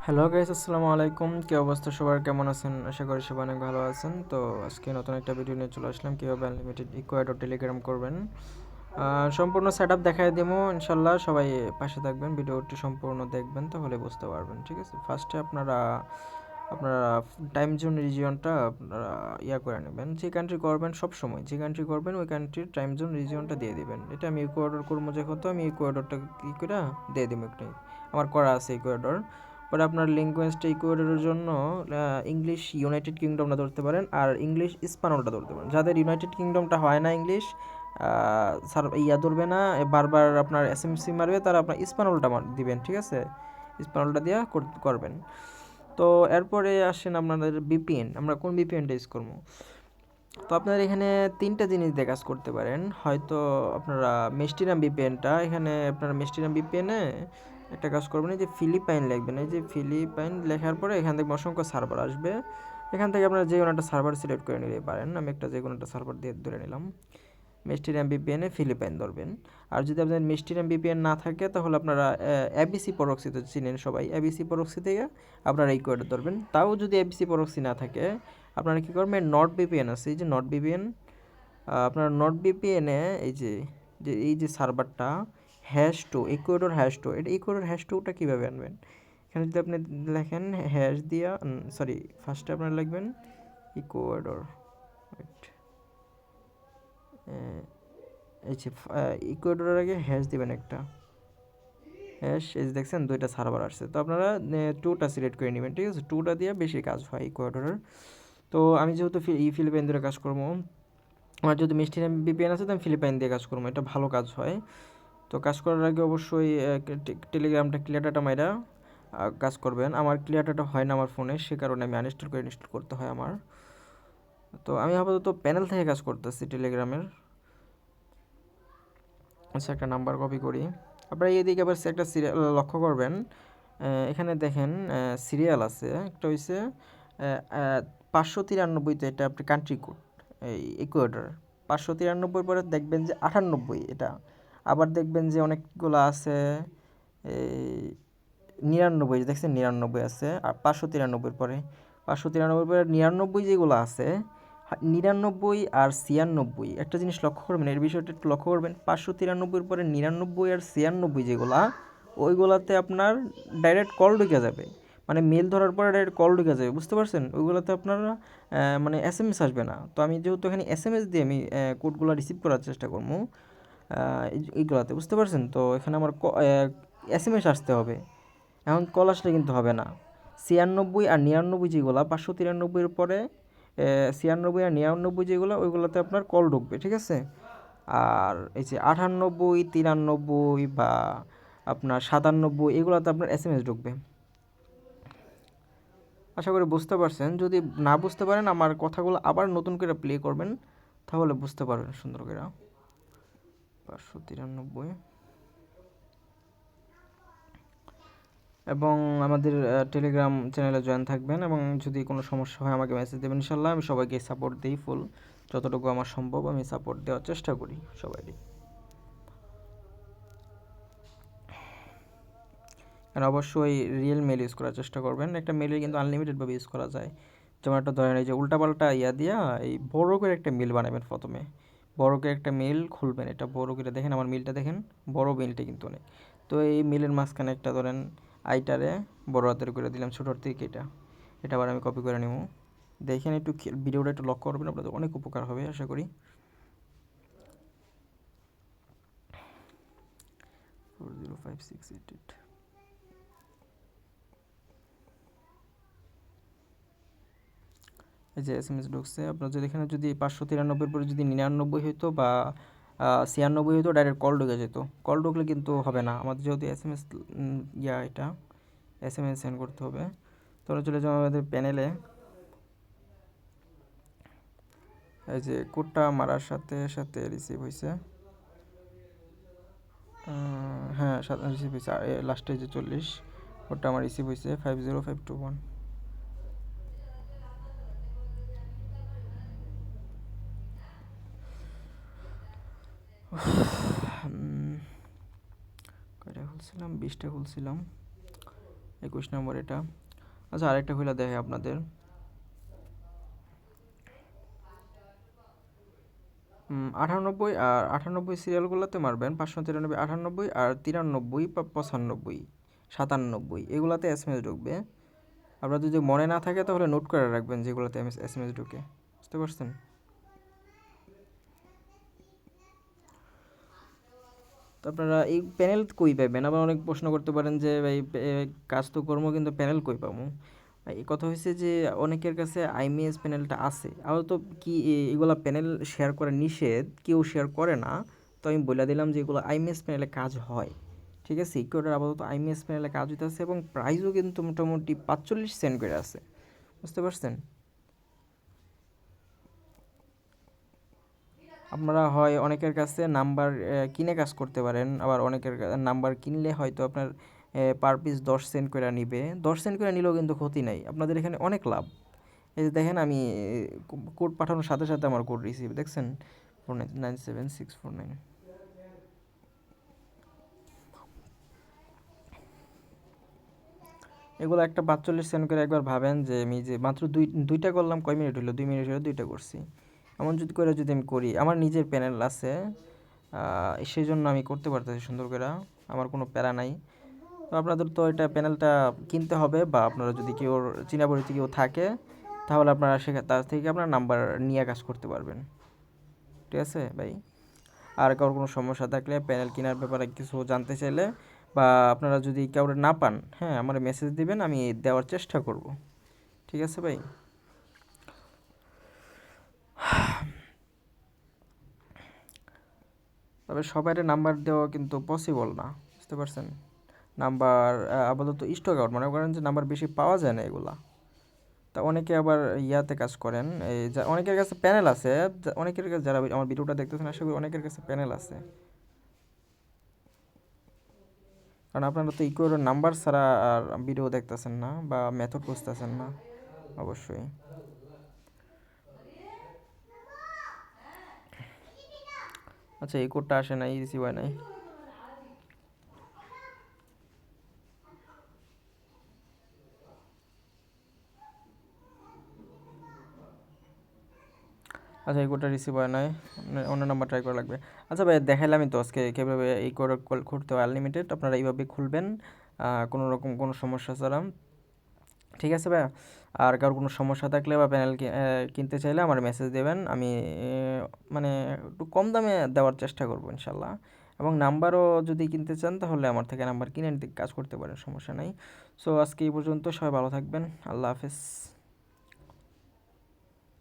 Hello guys, আসসালামু আলাইকুম। কি অবস্থা সবার, কেমন আছেন? আশা করি সবাই অনেক ভালো আছেন। তো আজকে নতুন একটা ভিডিও নিয়ে চলে আসলাম, কীভাবে আনলিমিটেড ইকুয়েডর টেলিগ্রাম করবেন। সম্পূর্ণ সেট আপ দেখাই দেবো ইনশাল্লাহ। সবাই পাশে থাকবেন, ভিডিওটি সম্পূর্ণ দেখবেন, তাহলে বুঝতে পারবেন। ঠিক আছে, ফার্স্টে আপনারা আপনারা টাইম জোন রিজিয়নটা আপনারা করে নেবেন। যে কান্ট্রি করবেন, সব সময় যে কান্ট্রি করবেন ওই কান্ট্রির টাইম জোন রিজিয়নটা দিয়ে দিবেন। এটা আমি ইকুয়েডর করবো যেহেতু, আমি ইকুয়েডরটা কী করে দিয়ে দেবো একটু। আমার করা আছে ইকুয়েডর। পরে আপনার ল্যাঙ্গুয়েজটা ইকুয়েডরের জন্য ইংলিশ ইউনাইটেড কিংডমটা ধরতে পারেন, আর ইংলিশ স্পানোলটা ধরতে পারেন। যাদের ইউনাইটেড কিংডমটা হয় না ইংলিশ স্যার ধরবে না, বারবার আপনার এসএমসি মারবে, তারা আপনার স্পানোলটা দিবেন। ঠিক আছে, স্পানোলটা দিয়ে করবেন। তো এরপরে আসেন আপনাদের বিপিএন, আমরা কোন বিপিএনটা ইউজ করবো। তো আপনারা এখানে তিনটা জিনিস দিয়ে কাজ করতে পারেন। হয়তো আপনারা মেস্টিরাম বিপিএনটা, এখানে আপনারা মেস্টিরাম বিপিএনে একটা কাজ করবেন, এই যে ফিলিপাইন লিখবেন। এই যে ফিলিপাইন লেখার পরে এখান থেকে অসংখ্য সার্ভার আসবে। এখান থেকে আপনারা যে কোনো একটা সার্ভার সিলেক্ট করে নিতে পারেন। আমি একটা যে কোনো একটা সার্ভার দিয়ে ধরে নিলাম। মেস্টিরাম বিপিএনে ফিলিপাইন ধরবেন। আর যদি আপনাদের মেস্টিরাম বিপিএন না থাকে, তাহলে আপনারা এবিসি প্রক্সি তো চিনেন সবাই, এবিসি প্রক্সি থেকে আপনারা ইকুয়েডর ধরবেন। তাও যদি এবিসি প্রক্সি না থাকে, আপনারা কী করবেন, নট বিপিএন আছে, এই যে নট বিপিএন, আপনার নট বিপিএনে এই যে সার্ভারটা #2 ইকুয়েডর #2, এটা ইকুয়েডর #2টা কীভাবে আনবেন। এখানে যদি আপনি লেখেন হ্যাশ দিয়া, সরি, ফার্স্টে আপনারা লিখবেন ইকুয়েডর, এই যে ইকুয়েডরের আগে হ্যাশ দিবেন একটা হ্যাশ। এই যে দেখছেন দুইটা সার্ভার আসছে, তো আপনারা 2টা সিলেক্ট করে নেবেন। ঠিক আছে, 2টা দিয়ে বেশি কাজ হয় ইকুয়েডরের। তো আমি যেহেতু ফিলিপাইন দিয়ে কাজ করবো, আমার যদি মিষ্টি বিপিএন আছে তো আমি ফিলিপাইন দিয়ে কাজ করবো, এটা ভালো কাজ হয়। তো কাজ করার আগে অবশ্যই টেলিগ্রামটা ক্লিয়ার ডাটা মাইরা কাজ করবেন। আমার ক্লিয়ার ডাটা হয় না আমার ফোনে, সে কারণে আমি আনইনস্টল করে ইনস্টল করতে হয় আমার। তো আমি আপাতত প্যানেল থেকে কাজ করতেছি টেলিগ্রামের। আচ্ছা, একটা নাম্বার কপি করি। আপনারা এইদিকে আবার একটা সিরিয়াল লক্ষ্য করবেন। এখানে দেখেন সিরিয়াল আছে একটা, হয়েছে 593, তো এটা আপনার কান্ট্রি কোড, এই ইকুয়েডর 593 পরে দেখবেন যে 98 এটা। আবার দেখবেন যে অনেকগুলো আছে এই 99, দেখছেন 99 আছে, আর 593 পরে 593 পরে 99 যেগুলো আছে, 99 আর 96, একটা জিনিস লক্ষ্য করবেন, এর বিষয়টা একটু লক্ষ্য করবেন। 593 পরে 99 আর 96 যেগুলা, ওইগুলাতে আপনার ডাইরেক্ট কল ঢুকে যাবে, মানে মেল ধরার পরে ডাইরেক্ট কল ঢুকে যাবে, বুঝতে পারছেন। ওইগুলোতে আপনারা মানে এসএমএস আসবে না। তো আমি যেহেতু এখানে এসএমএস দিয়ে আমি কোডগুলো রিসিভ করার চেষ্টা করবো এইগুলাতে, বুঝতে পারছেন। তো এখানে আমার এসএমএস আসতে হবে, এখন কল আসলে কিন্তু হবে না। 96 আর 99 যেগুলো, 593 পরে 96 আর 99 যেগুলো, ওইগুলোতে আপনার কল ঢুকবে। ঠিক আছে, আর এই যে 98, 93 বা আপনার 97, এগুলোতে আপনার এসএমএস ঢুকবে। আশা করি বুঝতে পারছেন। যদি না বুঝতে পারেন, আমার কথাগুলো আবার নতুন করে প্লে করবেন, তাহলে বুঝতে পারবেন সুন্দর করে। 593, এবং আমাদের টেলিগ্রাম চ্যানেলে জয়েন থাকবেন, এবং যদি কোনো সমস্যা হয় আমাকে মেসেজ দেবেন ইনশাল্লাহ। আমি সবাইকে সাপোর্ট দিই, ফুল যতটুকু আমার সম্ভব আমি সাপোর্ট দেওয়ার চেষ্টা করি সবাইকে। আর অবশ্যই রিয়েল মেল ইউজ করার চেষ্টা করবেন। একটা মেলে কিন্তু আনলিমিটেডভাবে ইউজ করা যায়। যেমন একটা ধরেন, এই যে উল্টাপাল্টা দিয়া এই বড় করে একটা মেল বানাবেন। প্রথমে বড় করে একটা মেল খুলবেন, এটা বড় করে দেখেন, আমার মেলটা দেখেন, বড় মেলটা কিন্তু অনেক। তো এই মেলের মাঝখানে একটা ধরেন আইটারে বড় হাতের করে দিলাম, ছোটোর থেকে এটা আবার আমি কপি করে নেব। দেখেন একটু ভিডিওটা একটু লক্ষ্য করবেন, আপনাদের অনেক উপকার হবে আশা করি। 405688, এই যে এসএমএস ঢুকছে। আপনার যদি এখানে যদি 593 পরে যদি 99 হইতো বা 96 হইতো, ডাইরেক্ট কল ঢুকে যেত। কল ঢুকলে কিন্তু হবে না, আমাদের যেহেতু এসএমএস এটা এসএমএস সেন্ড করতে হবে। তাহলে চলে যাবো আমাদের প্যানেলে। এই যে কোডটা মারার সাথে সাথে রিসিভ হয়েছে, হ্যাঁ রিসিভ হয়েছে। লাস্টে যে 40, ওটা আমার রিসিভ হয়েছে 50521। কয়টা খুলছিলাম, 20টা খুলছিলাম। 21 নম্বর এটা। আচ্ছা আরেকটা খুলে দেখে আপনাদের। 98 আর 98 সিরিয়ালগুলোতে মারবেন 593, 98 আর 93 বা 95, 97 এগুলাতে এসএমএস ঢুকবে। আপনার যদি মনে না থাকে তাহলে নোট করে রাখবেন যেগুলোতে এসএমএস ঢুকে। বুঝতে পারছেন? তো আপনারা এই প্যানেল কই পাবেন? আবার অনেক প্রশ্ন করতে পারেন যে ভাই কাজ তো কর্ম কিন্তু প্যানেল কই পাবো? এই কথা হয়েছে যে অনেকের কাছে আইএমএস প্যানেলটা আছে, আবার তো কি এগুলা প্যানেল শেয়ার করা নিষেধ, কেউ শেয়ার করে না। তো আমি বলে দিলাম যে এগুলো আইএমএস প্যানেলে কাজ হয়। ঠিক আছে, ইকুয়েটার আপাতত আইএমএস প্যানেলে কাজ হইতেছে এবং প্রাইসও কিন্তু মোটামুটি 45 সেন্ট করে আছে। বুঝতে পারছেন? আপনারা হয় অনেকের কাছে নাম্বার কিনে কাজ করতে পারেন, আবার অনেকের নাম্বার কিনলে হয়তো আপনার পার পিস 10 সেন্ট করে নিবে। 10 সেন্ট করে নিলেও কিন্তু ক্ষতি নাই, আপনাদের এখানে অনেক লাভ। এই যে দেখেন আমি কোড পাঠানোর সাথে সাথে আমার কোড রিসিভ দেখছেন, 497649। এগুলো একটা 45 সেন্ট করে। একবার ভাবেন যে আমি যে মাত্র দুইটা করলাম, কয় মিনিট হলো? 2 মিনিট হলো দুইটা করছি। এমন যদি করে যদি আমি করি, আমার নিজের প্যানেল আছে, সেই জন্য আমি করতে পারতেছি সুন্দর করে, আমার কোনো প্যারা নাই। তো আপনাদের তো এটা প্যানেলটা কিনতে হবে, বা আপনারা যদি কেউ চিনা পরিচিত কেউ থাকে তাহলে আপনারা তার থেকে আপনার নাম্বার নিয়ে কাজ করতে পারবেন। ঠিক আছে ভাই? আর কারোর কোনো সমস্যা থাকলে, প্যানেল কেনার ব্যাপারে কিছু জানতে চাইলে, বা আপনারা যদি কাউরে না পান, হ্যাঁ আমার মেসেজ দিবেন, আমি দেওয়ার চেষ্টা করব। ঠিক আছে ভাই? তবে সবাইয়ের নাম্বার দেওয়া কিন্তু পসিবল না। বুঝতে পারছেন? নাম্বার আপাতত স্টক আউট, মনে করেন যে নাম্বার বেশি পাওয়া যায় না এগুলা। তা অনেকে আবার ইয়াতে কাজ করেন, এই অনেকের কাছে প্যানেল আছে, অনেকের কাছে যারা আমার ভিডিওটা দেখতেছেন আশা করি অনেকের কাছে প্যানেল আছে। কারণ আপনারা তো ইকুয়ার নাম্বার ছাড়া আর ভিডিও দেখতেছেন না বা মেথড বুঝতেছেন না অবশ্যই। আচ্ছা এই কোডটা আসে নাই, রিসিভ হয় নাই। আচ্ছা এই কোডটা রিসিভ হয় নাই, অন্য নাম্বার ট্রাই করা লাগবে। আচ্ছা ভাই দেখাইলামই তো আজকে কীভাবে এই কোড খুলতে হয় আনলিমিটেড, আপনারা এইভাবে খুলবেন কোনো রকম কোনো সমস্যা ছাড়া। ঠিক আছে ভাইয়া? আর কারোর কোনো সমস্যা থাকলে বা প্যানেল কিনতে চাইলে আমার মেসেজ দেবেন, আমি মানে একটু কম দামে দেওয়ার চেষ্টা করবো ইনশাল্লাহ। এবং নাম্বারও যদি কিনতে চান তাহলে আমার থেকে নাম্বার কিনে নিতে কাজ করতে পারেন, সমস্যা নাই। সো আজকে এই পর্যন্ত, সবাই ভালো থাকবেন, আল্লাহ হাফেজ।